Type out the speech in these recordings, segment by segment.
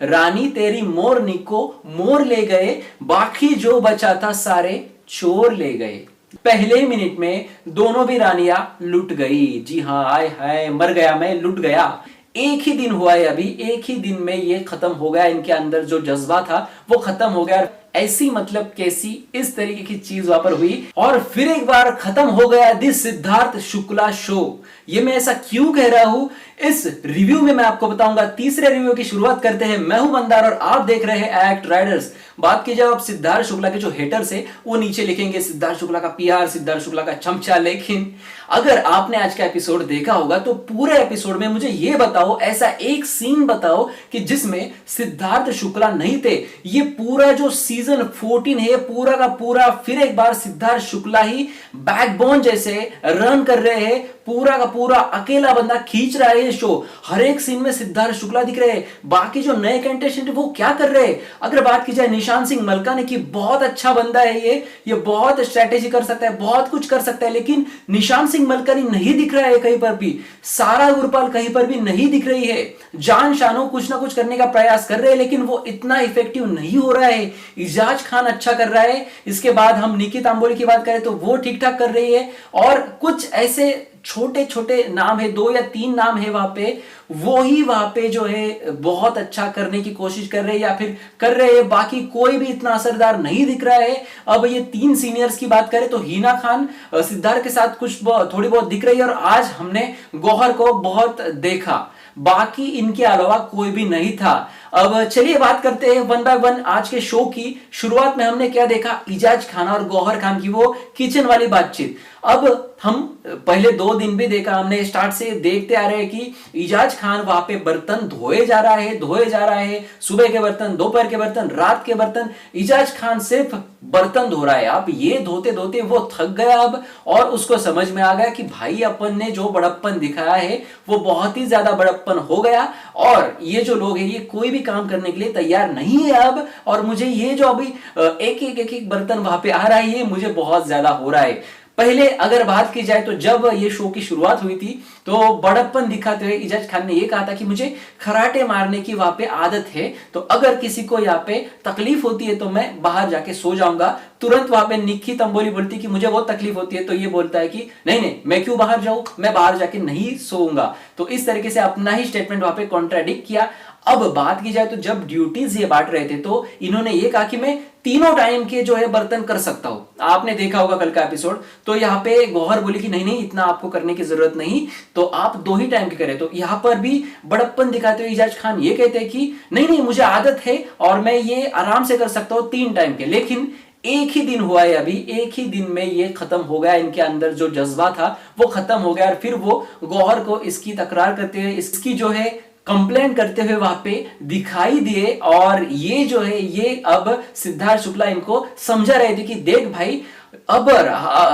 रानी तेरी मोरनी को मोर ले गए, बाकी जो बचा था सारे चोर ले गए। पहले ही मिनट में दोनों भी रानियां लुट गई। जी हाँ, आय हाय, मर गया मैं, लुट गया। एक ही दिन हुआ है, अभी एक ही दिन में ये खत्म हो गया। इनके अंदर जो जज्बा था वो खत्म हो गया। ऐसी मतलब कैसी, इस तरीके की चीज वहां पर हुई। और फिर एक बार खत्म हो गया दिस सिद्धार्थ शुक्ला शो। ये मैं ऐसा क्यों कह रहा हूं, इस रिव्यू में मैं आपको बताऊंगा। तीसरे रिव्यू की शुरुआत करते हैं। मैं हूं मंदार और आप देख रहे हैं एक्ट राइडर्स। बात की जाए अब सिद्धार्थ शुक्ला के जो हेटर्स है वो नीचे लिखेंगे सिद्धार्थ शुक्ला का पीआर, सिद्धार्थ शुक्ला का चमचा। लेकिन अगर आपने आज का एपिसोड देखा होगा तो पूरे एपिसोड में मुझे ये बताओ, ऐसा एक सीन बताओ कि जिसमें सिद्धार्थ शुक्ला नहीं थे। ये पूरा जो सीजन 14 है पूरा का पूरा फिर एक बार सिद्धार्थ शुक्ला ही बैकबोन जैसे रन कर रहे हैं। पूरा का पूरा अकेला बंदा खींच रहा है ये शो। हर एक सीन में सिद्धार्थ शुक्ला दिख रहे हैं। बाकी जो नए कंटेस्टेंट है वो क्या कर रहे हैं। अगर बात की जाए निशान सिंह मलकानी की, बहुत अच्छा बंदा है ये बहुत स्ट्रेटेजी कर सकता है, बहुत कुछ कर सकता है। लेकिन निशान सिंह मलकानी नहीं दिख रहा है कहीं पर भी। सारा गुरपाल कहीं पर भी नहीं दिख रही है। जान शानो कुछ ना कुछ करने का प्रयास कर रहे हैं लेकिन वो इतना इफेक्टिव नहीं हो रहा है। इजाज खान अच्छा कर रहा है। इसके बाद हम निकी तांबोली की बात करें तो वो ठीक ठाक कर रही है। और कुछ ऐसे छोटे छोटे नाम है, 2 या 3 नाम है वहां पे, वो ही वहां पे जो है बहुत अच्छा करने की कोशिश कर रहे हैं या फिर कर रहे हैं। बाकी कोई भी इतना असरदार नहीं दिख रहा है। अब ये 3 सीनियर्स की बात करें तो हिना खान सिद्धार्थ के साथ कुछ थोड़ी बहुत दिख रही है और आज हमने गौहर को बहुत देखा। बाकी इनके अलावा कोई भी नहीं था। अब चलिए बात करते हैं वन बाय वन आज के शो की। शुरुआत में हमने क्या देखा, इजाज खान और गौहर खान की वो किचन वाली बातचीत। अब हम पहले 2 दिन भी देखा, हमने स्टार्ट से देखते आ रहे हैं कि इजाज खान वहां पे बर्तन धोए जा रहा है। सुबह के बर्तन, दोपहर के बर्तन, रात के बर्तन। इजाज खान सिर्फ बर्तन धो रहा है। अब ये धोते धोते वो थक गया अब, और उसको समझ में आ गया कि भाई अपन ने जो बड़प्पन दिखाया है वो बहुत ही ज्यादा बड़प्पन हो गया और ये जो लोग हैं ये कोई भी काम करने के लिए तैयार नहीं है अब। और मुझे ये जो अभी एक बर्तन वहां पे आ रहा है ये मुझे बहुत ज्यादा हो रहा है। पहले अगर बात की जाए तो जब ये शो की शुरुआत हुई थी तो बड़प्पन दिखाते हुए इजाज खान ने ये कहा था कि मुझे खराटे मारने की वहां पे आदत है, तो अगर किसी को यहाँ पे तकलीफ होती है तो मैं बाहर जाके सो जाऊंगा। तुरंत वहां पे निक्की तंबोली बोलती कि मुझे बहुत तकलीफ होती है, तो ये बोलता है कि नहीं नहीं मैं क्यों बाहर जाऊं, मैं बाहर जाके नहीं सोऊंगा। तो इस तरीके से अपना ही स्टेटमेंट वहां पे कॉन्ट्राडिक्ट किया। अब बात की जाए तो जब ड्यूटीज ये बांट रहे थे तो इन्होंने ये कहा कि मैं तीनों टाइम के जो है बर्तन कर सकता हूं। आपने देखा होगा कल का एपिसोड, तो यहां पे गौहर बोली कि नहीं नहीं इतना आपको करने की जरूरत नहीं, तो आप 2 ही टाइम के करें। तो यहां पर भी बड़प्पन दिखाते हुए इजाज खान ये कहते हैं कि नहीं नहीं मुझे आदत है और मैं ये आराम से कर सकता हूं 3 टाइम के। लेकिन एक ही दिन हुआ है, अभी एक ही दिन में ये खत्म हो गया। इनके अंदर जो जज्बा था वो खत्म हो गया और फिर वो गौहर को इसकी तकरार करते हुए, इसकी जो है कंप्लेंट करते हुए वहां पे दिखाई दिए। और ये जो है ये अब सिद्धार्थ शुक्ला इनको समझा रहे थे कि देख भाई, अब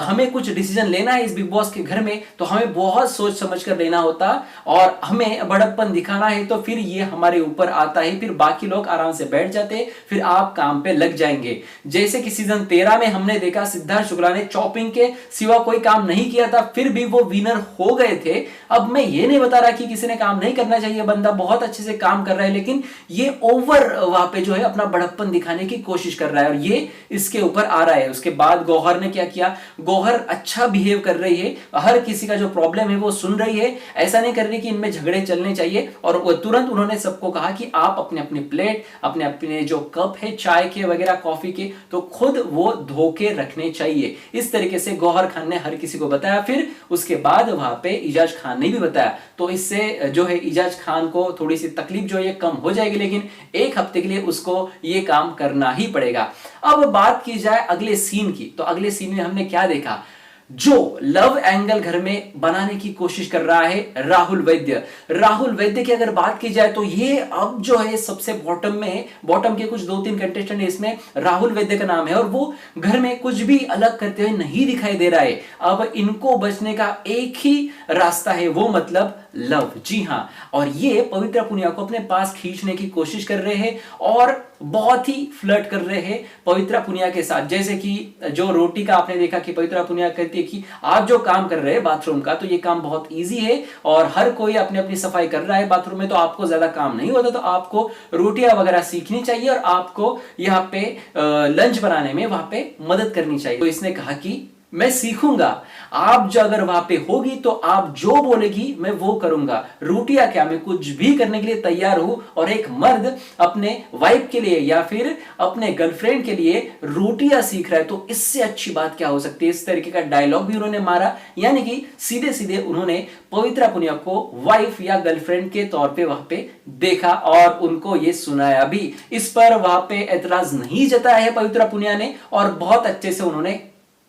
हमें कुछ डिसीजन लेना है इस बिग बॉस के घर में तो हमें बहुत सोच समझ कर लेना होता और हमें बड़प्पन दिखाना है तो फिर ये हमारे ऊपर आता है, फिर बाकी लोग आराम से बैठ जाते, फिर आप काम पे लग जाएंगे। जैसे कि सीजन 13 में हमने देखा सिद्धार्थ शुक्ला ने चॉपिंग के सिवा कोई काम नहीं किया था, फिर भी वो विनर हो गए थे। अब मैं ये नहीं बता रहा कि किसी ने काम नहीं करना चाहिए, बंदा बहुत अच्छे से काम कर रहा है, लेकिन ये ओवर वहां पे जो है अपना बड़प्पन दिखाने की कोशिश कर रहा है और ये इसके ऊपर आ रहा है। उसके बाद गौहर ने क्या किया, गौहर अच्छा बिहेव कर रही है, हर किसी का जो प्रॉब्लम है वो सुन रही है, ऐसा नहीं कर रही कि इनमें झगड़े चलने चाहिए। और वो तुरंत उन्होंने सबको कहा कि आप अपने अपने प्लेट, अपने अपने जो कप है चाय के वगैरह कॉफी के, तो खुद वो धो के रखने चाहिए। इस तरीके से गौहर खान ने हर किसी को बताया। फिर उसके बाद वहां पे इजाज खान ने भी बताया, तो इससे जो है इजाज खान को थोड़ी सी तकलीफ जो है कम हो जाएगी, लेकिन 1 हफ्ते के लिए उसको ये काम करना ही पड़ेगा। अब बात की जाए अगले सीन की, तो अगले सीन में हमने क्या देखा, जो लव एंगल घर में बनाने की कोशिश कर रहा है राहुल वैद्य। राहुल वैद्य की अगर बात की जाए तो ये अब जो है सबसे बॉटम में है। बॉटम के कुछ 2-3 कंटेस्टेंट है, इसमें राहुल वैद्य का नाम है और वो घर में कुछ भी अलग करते हुए नहीं दिखाई दे रहा है। अब इनको बचने का एक ही रास्ता है, वो मतलब लव। जी हाँ, और ये पवित्रा पुनिया को अपने पास खींचने की कोशिश कर रहे हैं और बहुत ही फ्लर्ट कर रहे हैं पवित्रा पुनिया के साथ। जैसे कि जो रोटी का आपने देखा कि पवित्रा पुनिया कहती सकती है कि आप जो काम कर रहे हैं बाथरूम का, तो ये काम बहुत ईजी है और हर कोई अपनी अपनी सफाई कर रहा है बाथरूम में, तो आपको ज्यादा काम नहीं होता, तो आपको रोटियां वगैरह सीखनी चाहिए और आपको यहाँ पे लंच बनाने में वहां पे मदद करनी चाहिए। तो इसने कहा कि मैं सीखूंगा, आप जो अगर वहां पे होगी तो आप जो बोलेगी मैं वो करूंगा, रोटियां क्या, मैं कुछ भी करने के लिए तैयार हूं। और एक मर्द अपने वाइफ के लिए या फिर अपने गर्लफ्रेंड के लिए रोटियां सीख रहा है, तो इससे अच्छी बात क्या हो सकती है। इस तरीके का डायलॉग भी उन्होंने मारा, यानी कि सीधे सीधे उन्होंने पवित्रा पुनिया को वाइफ या गर्लफ्रेंड के तौर पे वहां पे देखा और उनको ये सुनाया भी। इस पर वहां पे एतराज नहीं जताया है पवित्रा पुनिया ने और बहुत अच्छे से उन्होंने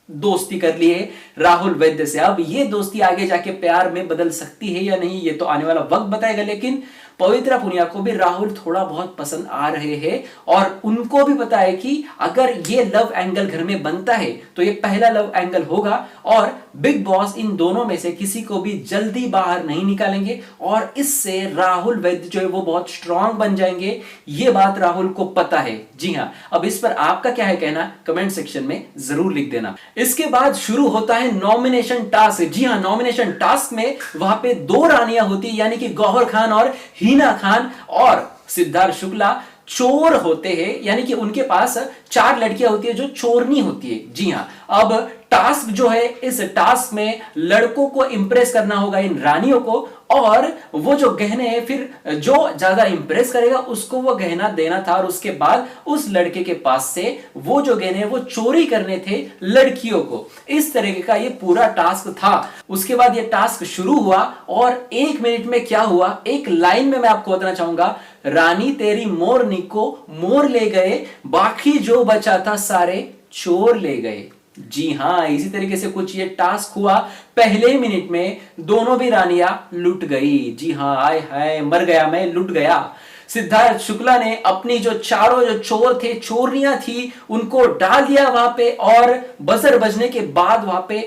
दोस्ती कर ली है राहुल वैद्य से। अब ये दोस्ती आगे जाके प्यार में बदल सकती है या नहीं, ये तो आने वाला वक्त बताएगा, लेकिन पवित्रा पुनिया को भी राहुल थोड़ा बहुत पसंद आ रहे हैं और उनको भी पता है कि अगर ये लव एंगल घर में बनता है तो ये पहला लव एंगल होगा और बिग बॉस इन दोनों में से किसी को भी जल्दी बाहर नहीं निकालेंगे और इससे राहुल वैद्य जो है वो बहुत स्ट्रांग बन जाएंगे। ये बात राहुल को पता है। जी हां, अब इस पर आपका क्या है कहना, कमेंट सेक्शन में जरूर लिख देना। इसके बाद शुरू होता है नॉमिनेशन टास्क। जी हां, नॉमिनेशन टास्क में वहां पे दो रानियां होती है, यानी कि गौहर खान और हिना खान, और सिद्धार्थ शुक्ला चोर होते हैं, यानी कि उनके पास 4 लड़कियां होती है जो चोरनी होती है। जी हां, अब टास्क जो है, इस टास्क में लड़कों को इंप्रेस करना होगा इन रानियों को, और वो जो गहने हैं फिर जो ज्यादा इंप्रेस करेगा उसको वो गहना देना था और उसके बाद उस लड़के के पास से वो जो गहने वो चोरी करने थे लड़कियों को। इस तरीके का ये पूरा टास्क था। उसके बाद ये टास्क शुरू हुआ और 1 मिनट में क्या हुआ, एक लाइन में मैं आपको बताना चाहूंगा, रानी तेरी मोरनी को मोर ले गए, बाकी जो बचा था सारे चोर ले गए। जी हां, इसी तरीके से कुछ ये टास्क हुआ। पहले मिनट में दोनों भी रानियां लुट गई। जी हां, आय हाय मर गया मैं, लुट गया। सिद्धार्थ शुक्ला ने अपनी जो चारों जो चोर थे, चोरनियां थी, उनको डाल दिया वहां पे और बजर बजने के बाद वहां पे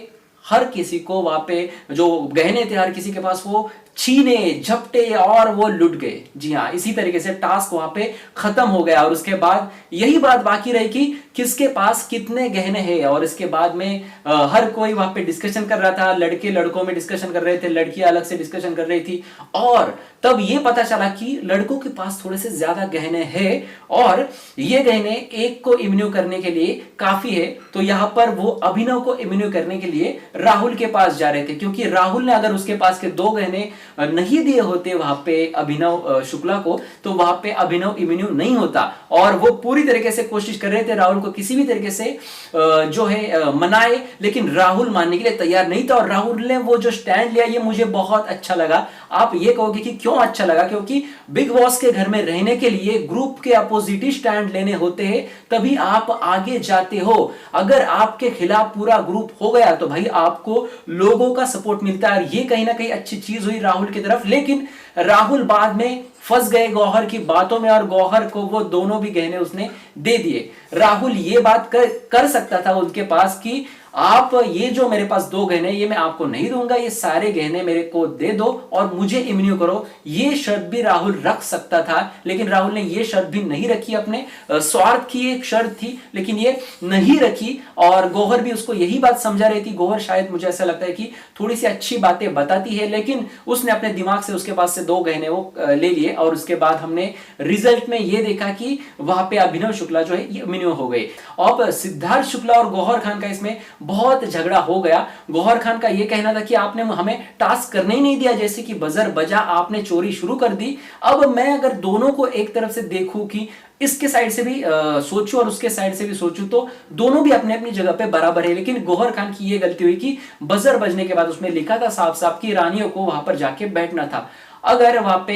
हर किसी को वहां पे जो गहने थे हर किसी के पास वो छीने झपटे और वो लुट गए। जी हां, इसी तरीके से टास्क वहां पे खत्म हो गया और उसके बाद यही बात बाकी रही कि किसके पास कितने गहने हैं। और इसके बाद में हर कोई वहां पे डिस्कशन कर रहा था, लड़के लड़कों में डिस्कशन कर रहे थे, लड़कियां अलग से डिस्कशन कर रही थी, और तब ये पता चला कि लड़कों के पास थोड़े से ज्यादा गहने हैं और ये गहने एक को इम्यून करने के लिए काफी है। तो यहां पर वो अभिनव को इम्यून करने के लिए राहुल के पास जा रहे थे, क्योंकि राहुल ने अगर उसके पास के 2 गहने नहीं दिए होते वहां पे अभिनव शुक्ला को, तो वहां पे अभिनव इम्यून नहीं होता। और वो पूरी तरीके से कोशिश कर रहे थे राहुल को किसी भी तरीके से जो है मनाए, लेकिन राहुल मानने के लिए तैयार नहीं था। और राहुल ने वो जो स्टैंड लिया ये मुझे बहुत अच्छा लगा। आप ये कहोगे कि क्यों अच्छा लगा, क्योंकि बिग बॉस के घर में रहने के लिए ग्रुप के अपोजिट ही स्टैंड लेने होते हैं, तभी आप आगे जाते हो। अगर आपके खिलाफ पूरा ग्रुप हो गया तो भाई आपको लोगों का सपोर्ट मिलता है। ये कहीं ना कहीं अच्छी चीज हुई राहुल की तरफ, लेकिन राहुल बाद में फंस गए गौहर की बातों में और गौहर को वो दोनों भी गहने उसने दे दिए। राहुल ये बात कर सकता था उनके पास कि आप ये जो मेरे पास 2 गहने ये मैं आपको नहीं दूंगा, ये सारे गहने मेरे को दे दो और मुझे इम्यून करो। ये शर्त भी राहुल रख सकता था, लेकिन राहुल ने ये शर्त भी नहीं रखी। अपने स्वार्थ की एक शर्त थी लेकिन ये नहीं रखी और गौहर भी उसको यही बात समझा रही थी। गौहर शायद मुझे ऐसा लगता है कि थोड़ी सी अच्छी बातें बताती है, लेकिन उसने अपने दिमाग से उसके पास से 2 गहने वो ले लिए और उसके बाद हमने रिजल्ट में ये देखा कि वहां पे अभिनव शुक्ला जो है ये इम्यून हो गए। अब सिद्धार्थ शुक्ला और गौहर खान का इसमें बहुत झगड़ा हो गया। गौहर खान का यह कहना था कि आपने हमें टास्क करने ही नहीं दिया, जैसे कि बजर बजा आपने चोरी शुरू कर दी। अब मैं अगर दोनों को एक तरफ से देखूं कि इसके साइड से भी सोचूं और उसके साइड से भी सोचूं, तो दोनों भी अपने अपनी जगह पे बराबर है। लेकिन गौहर खान की यह गलती हुई कि बजर बजने के बाद उसमें लिखा था साफ साफ कि रानियों को वहां पर जाके बैठना था। अगर वहां पे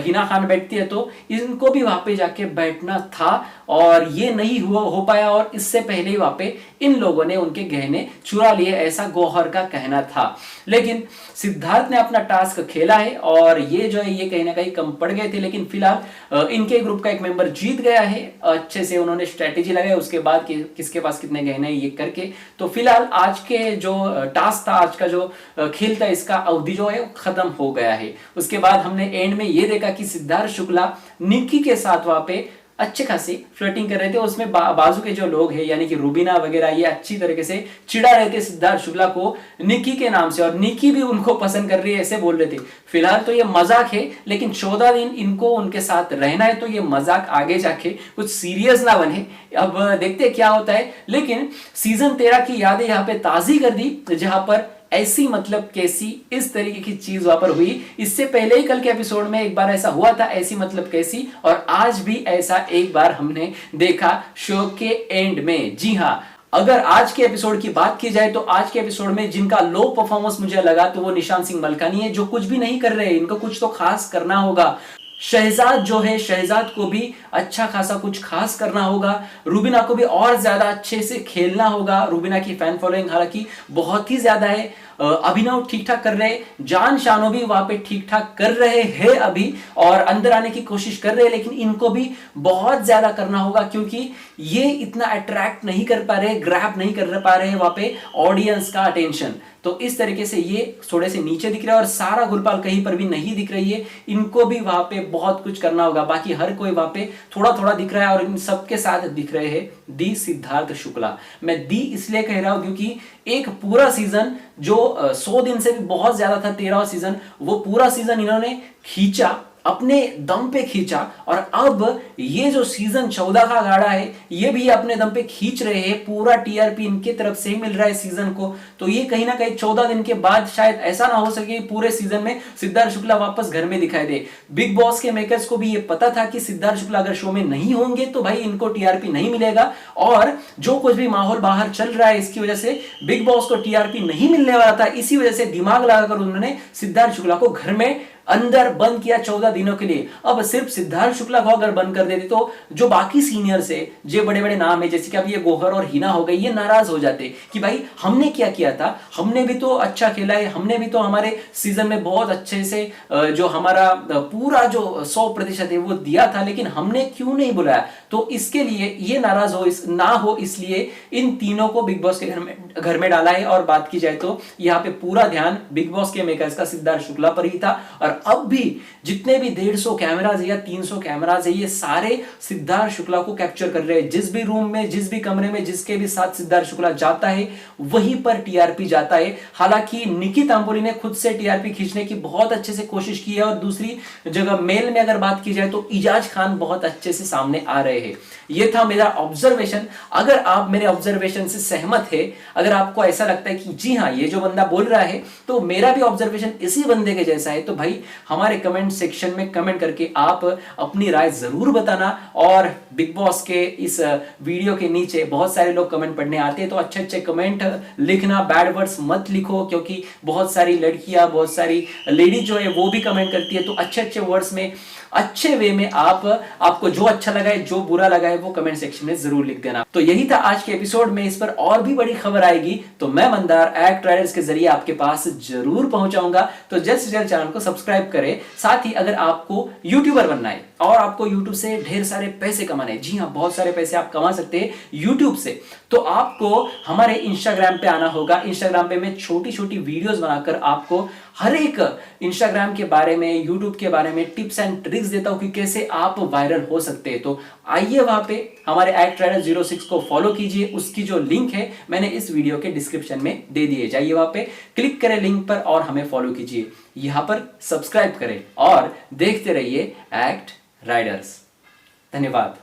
हिना खान बैठती है तो इनको भी वहां पे जाके बैठना था और ये नहीं हुआ हो पाया, और इससे पहले ही वहां पे इन लोगों ने उनके गहने चुरा लिए, ऐसा गौहर का कहना था। लेकिन सिद्धार्थ ने अपना टास्क खेला है और ये जो है ये कहीं ना कहीं कम पड़ गए थे, लेकिन फिलहाल इनके ग्रुप का एक मेंबर जीत गया है। अच्छे से उन्होंने स्ट्रेटेजी लगाई उसके बाद किसके पास कितने गहने ये करके। तो फिलहाल आज के जो टास्क था, आज का जो खेल था, इसका अवधि जो है खत्म हो गया है। उसके बाद हमने एंड में ये देखा कि सिद्धार्थ शुक्ला निक्की के साथ वहां पे अच्छे खासी फ्लर्टिंग कर रहे थे। उसमें बाजू के जो लोग हैं यानी कि रुबीना वगैरह ये अच्छी तरीके से चिढ़ा रहे थे सिद्धार्थ शुक्ला को निकी के नाम से, और निकी भी उनको पसंद कर रही है ऐसे बोल रहे थे। फिलहाल तो ये मजाक है, लेकिन 14 दिन इनको उनके साथ रहना है, तो ये मजाक आगे जाके कुछ सीरियस ना बने। अब देखते हैं क्या होता है। लेकिन सीजन 13 की यादें यहाँ पे ताजी कर दी, जहां पर ऐसी मतलब कैसी इस तरीके की चीज वहां पर हुई। इससे पहले ही कल के एपिसोड में एक बार ऐसा हुआ था, ऐसी मतलब कैसी, और आज भी ऐसा एक बार हमने देखा शो के एंड में। जी हां, अगर आज के एपिसोड की बात की जाए तो आज के एपिसोड में जिनका लो परफॉर्मेंस मुझे लगा तो वो निशांत सिंह मलकानी है, जो कुछ भी नहीं कर रहे हैं। इनको कुछ तो खास करना होगा। शहजाद जो है, शहजाद को भी अच्छा खासा कुछ खास करना होगा। रुबीना को भी और ज्यादा अच्छे से खेलना होगा। रुबीना की फैन फॉलोइंग हालांकि बहुत ही ज्यादा है। अभिनव ठीक ठाक कर रहे, जान शानो भी वहां पे ठीक ठाक कर रहे हैं अभी, और अंदर आने की कोशिश कर रहे हैं, लेकिन इनको भी बहुत ज्यादा करना होगा, क्योंकि ये इतना अट्रैक्ट नहीं कर पा रहे, ग्रैब नहीं कर पा रहे हैं वहां पे ऑडियंस का अटेंशन। तो इस तरीके से ये थोड़े से नीचे दिख रहा है, और सारा गुलपाल कहीं पर भी नहीं दिख रही है। इनको भी वहां पे बहुत कुछ करना होगा। बाकी हर कोई वहां पे थोड़ा थोड़ा दिख रहा है, और इन सबके साथ दिख रहे हैं दी सिद्धार्थ शुक्ला। मैं दी इसलिए कह रहा हूं क्योंकि एक पूरा सीजन जो 100 दिन से भी बहुत ज्यादा था, 13वां सीजन, वो पूरा सीजन इन्होंने खींचा, अपने दम पे खींचा, और अब ये जो सीजन 14 का गाड़ा है ये भी अपने दम पे खींच रहे हैं। पूरा टीआरपी इनके तरफ से ही मिल रहा है सीजन को। तो ये कहीं ना कहीं 14 दिन के बाद शायद ऐसा ना हो सके पूरे सीजन में सिद्धार्थ शुक्ला वापस घर में दिखाई दे। बिग बॉस के मेकर्स को भी ये पता था कि सिद्धार्थ शुक्ला अगर शो में नहीं होंगे तो भाई इनको टीआरपी नहीं मिलेगा, और जो कुछ भी माहौल बाहर चल रहा है इसकी वजह से बिग बॉस को टीआरपी नहीं मिलने वाला था। इसी वजह से दिमाग लगाकर उन्होंने सिद्धार्थ शुक्ला को घर में अंदर बंद किया 14 दिनों के लिए। अब सिर्फ सिद्धार्थ शुक्ला को अगर बंद कर देते तो जो बाकी सीनियर्स है, जो बड़े बड़े नाम है, जैसे कि अब ये गोहर और हिना हो गई, ये नाराज हो जाते कि भाई हमने क्या किया था, हमने भी तो अच्छा खेला है, हमने भी तो हमारे सीजन में बहुत अच्छे से जो हमारा पूरा जो 100% है वो दिया था, लेकिन हमने क्यों नहीं बुलाया। तो इसके लिए ये नाराज ना हो इसलिए इन तीनों को बिग बॉस के घर में डाला है। और बात की जाए तो यहाँ पे पूरा ध्यान बिग बॉस के मेकर्स का सिद्धार्थ शुक्ला पर ही था, और अब भी जितने भी 150 कैमराज या 300 कैमराज है, ये सारे सिद्धार्थ शुक्ला को कैप्चर कर रहे हैं। जिस भी रूम में, जिस भी कमरे में, जिसके भी साथ सिद्धार्थ शुक्ला जाता है वहीं पर टीआरपी जाता है। हालांकि निकी तांबोली ने खुद से टीआरपी खींचने की बहुत अच्छे से कोशिश की है, और दूसरी जगह मेल में अगर बात की जाए तो इजाज खान बहुत अच्छे से सामने आ रहे हैं। ये था मेरा ऑब्जर्वेशन। अगर आप मेरे ऑब्जर्वेशन से सहमत है, अगर आपको ऐसा लगता है कि जी हाँ ये जो बंदा बोल रहा है तो मेरा भी ऑब्जर्वेशन इसी बंदे के जैसा है, तो भाई हमारे कमेंट सेक्शन में कमेंट करके आप अपनी राय जरूर बताना। और बिग बॉस के इस वीडियो के नीचे बहुत सारे लोग कमेंट पढ़ने आते हैं, तो अच्छे अच्छे कमेंट लिखना, बैड वर्ड्स मत लिखो, क्योंकि बहुत सारी लड़कियां, बहुत सारी लेडीज जो है वो भी कमेंट करती है। तो अच्छे अच्छे वर्ड्स में, अच्छे वे में आपको जो अच्छा लगा है, जो बुरा लगा है, वो कमेंट सेक्शन में जरूर लिख देना। तो यही था आज के एपिसोड में। इस पर और भी बड़ी खबर आएगी तो मैं मंदार एक्ट राइडर्स के जरिए आपके पास जरूर पहुंचाऊंगा। तो जल्द से जल्द चैनल को सब्सक्राइब करें। साथ ही अगर आपको यूट्यूबर बनना है और आपको यूट्यूब से ढेर सारे पैसे कमाने हैं, जी हाँ बहुत सारे पैसे आप कमा सकते हैं यूट्यूब से, तो आपको हमारे इंस्टाग्राम पे आना होगा। इंस्टाग्राम पे मैं छोटी छोटी वीडियोस बनाकर आपको हर एक इंस्टाग्राम के बारे में, यूट्यूब के बारे में टिप्स एंड ट्रिक्स देता हूं कि कैसे आप वायरल हो सकते हैं। तो आइए वहां पे हमारे एक्ट राइडर 06 को फॉलो कीजिए। उसकी जो लिंक है मैंने इस वीडियो के डिस्क्रिप्शन में दे दी है। जाइए वहां पे क्लिक करें लिंक पर और हमें फॉलो कीजिए। यहां पर सब्सक्राइब करें और देखते रहिए एक्ट राइडर्स। धन्यवाद।